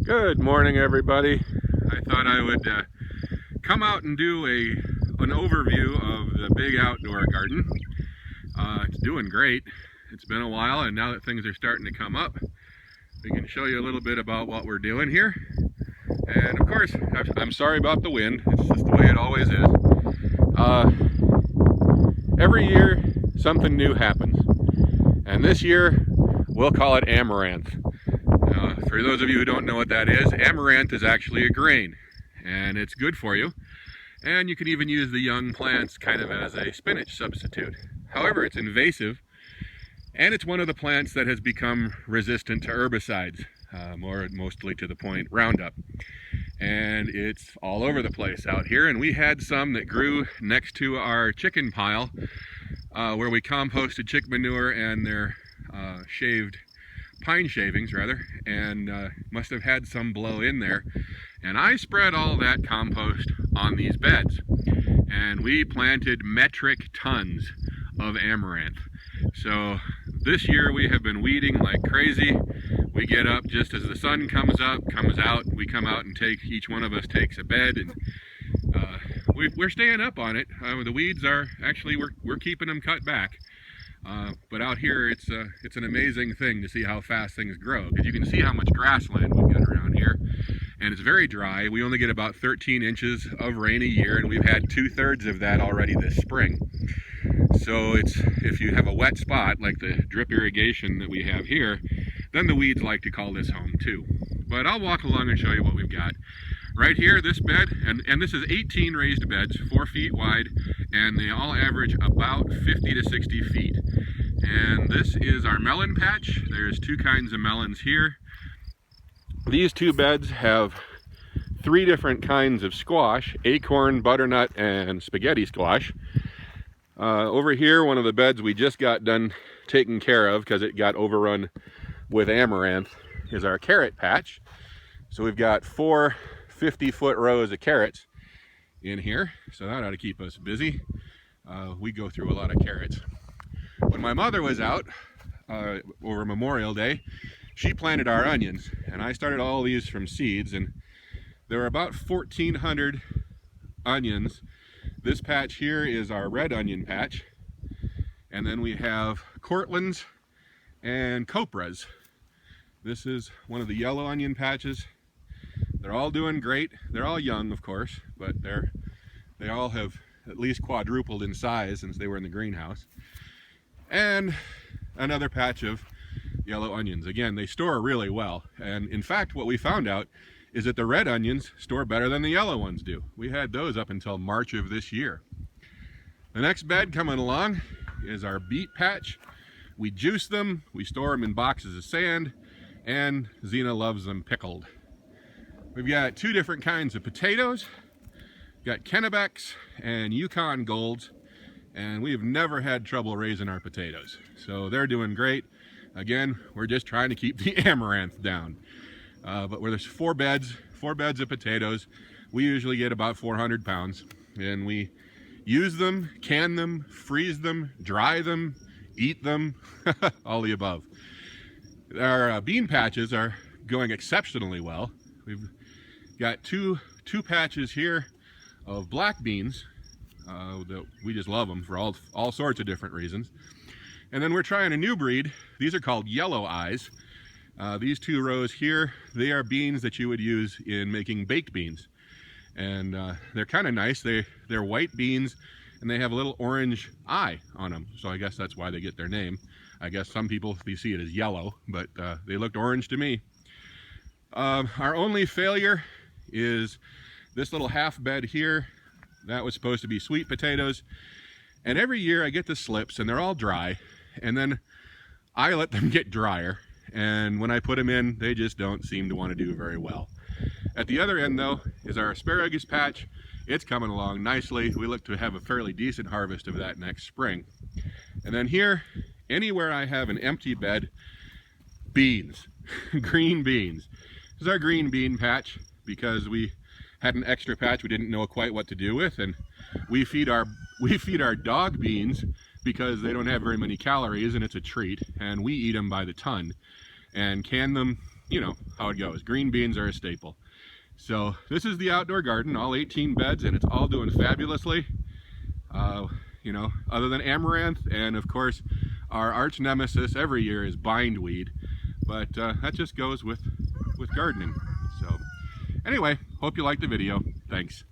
Good morning, everybody. I thought I would come out and do an overview of the big outdoor garden. It's doing great. It's been a while, and now that things are starting to come up, we can show you a little bit about what we're doing here. And of course, I'm sorry about the wind. It's just the way it always is. Every year, something new happens. And this year, we'll call it amaranth. For those of you who don't know what that is, amaranth is actually a grain, and it's good for you. And you can even use the young plants kind of as a spinach substitute. However, it's invasive, and it's one of the plants that has become resistant to herbicides, mostly to the point Roundup. And it's all over the place out here, and we had some that grew next to our chicken pile where we composted chicken manure and their pine shavings rather, and must have had some blow in there. And I spread all that compost on these beds, and we planted metric tons of amaranth. So this year we have been weeding like crazy. We get up just as the sun comes out, we come out and each one of us takes a bed, and we're staying up on it. The weeds are actually, we're keeping them cut back. But out here, it's an amazing thing to see how fast things grow, because you can see how much grassland we've got around here, and it's very dry. We only get about 13 inches of rain a year, and we've had 2/3 of that already this spring. So if you have a wet spot like the drip irrigation that we have here, then the weeds like to call this home too. But I'll walk along and show you what we've got. Right here, this bed, and this is 18 raised beds, 4 feet wide, and they all average about 50 to 60 feet. And this is our melon patch. There's 2 kinds of melons here. These 2 beds have 3 different kinds of squash: acorn, butternut, and spaghetti squash. Over here, one of the beds we just got done taking care of because it got overrun with amaranth, is our carrot patch. So we've got 4 50-foot rows of carrots in here, so that ought to keep us busy. We go through a lot of carrots. When my mother was out over Memorial Day, she planted our onions, and I started all these from seeds, and there were about 1,400 onions. This patch here is our red onion patch, and then we have Cortlands and Copras. This is one of the yellow onion patches. They're all doing great. They're all young, of course, but they all have at least quadrupled in size since they were in the greenhouse. And another patch of yellow onions. Again, they store really well. And in fact, what we found out is that the red onions store better than the yellow ones do. We had those up until March of this year. The next bed coming along is our beet patch. We juice them, we store them in boxes of sand, and Xena loves them pickled. We've got 2 different kinds of potatoes. We've got Kennebecks and Yukon Golds, and we've never had trouble raising our potatoes. So they're doing great. Again, we're just trying to keep the amaranth down. But where there's 4 beds of potatoes, we usually get about 400 pounds, and we use them, can them, freeze them, dry them, eat them, all the above. Our bean patches are going exceptionally well. We've got two patches here of black beans that we just love them for all sorts of different reasons. And then we're trying a new breed. These are called Yellow Eyes. These 2 rows here, they are beans that you would use in making baked beans. And they're kind of nice. They're white beans, and they have a little orange eye on them. So I guess that's why they get their name. I guess some people see it as yellow, but they looked orange to me. Our only failure is this little half bed here. That was supposed to be sweet potatoes. And every year I get the slips, and they're all dry. And then I let them get drier. And when I put them in, they just don't seem to want to do very well. At the other end, though, is our asparagus patch. It's coming along nicely. We look to have a fairly decent harvest of that next spring. And then here, anywhere I have an empty bed, beans, green beans. This is our green bean patch because we had an extra patch we didn't know quite what to do with, and we feed our dog beans because they don't have very many calories and it's a treat, and we eat them by the ton and can them you know how it goes. Green beans are a staple. So this is the outdoor garden, all 18 beds, and it's all doing fabulously. You know, other than amaranth, and of course our arch nemesis every year is bindweed, but that just goes with gardening. So anyway, hope you liked the video. Thanks.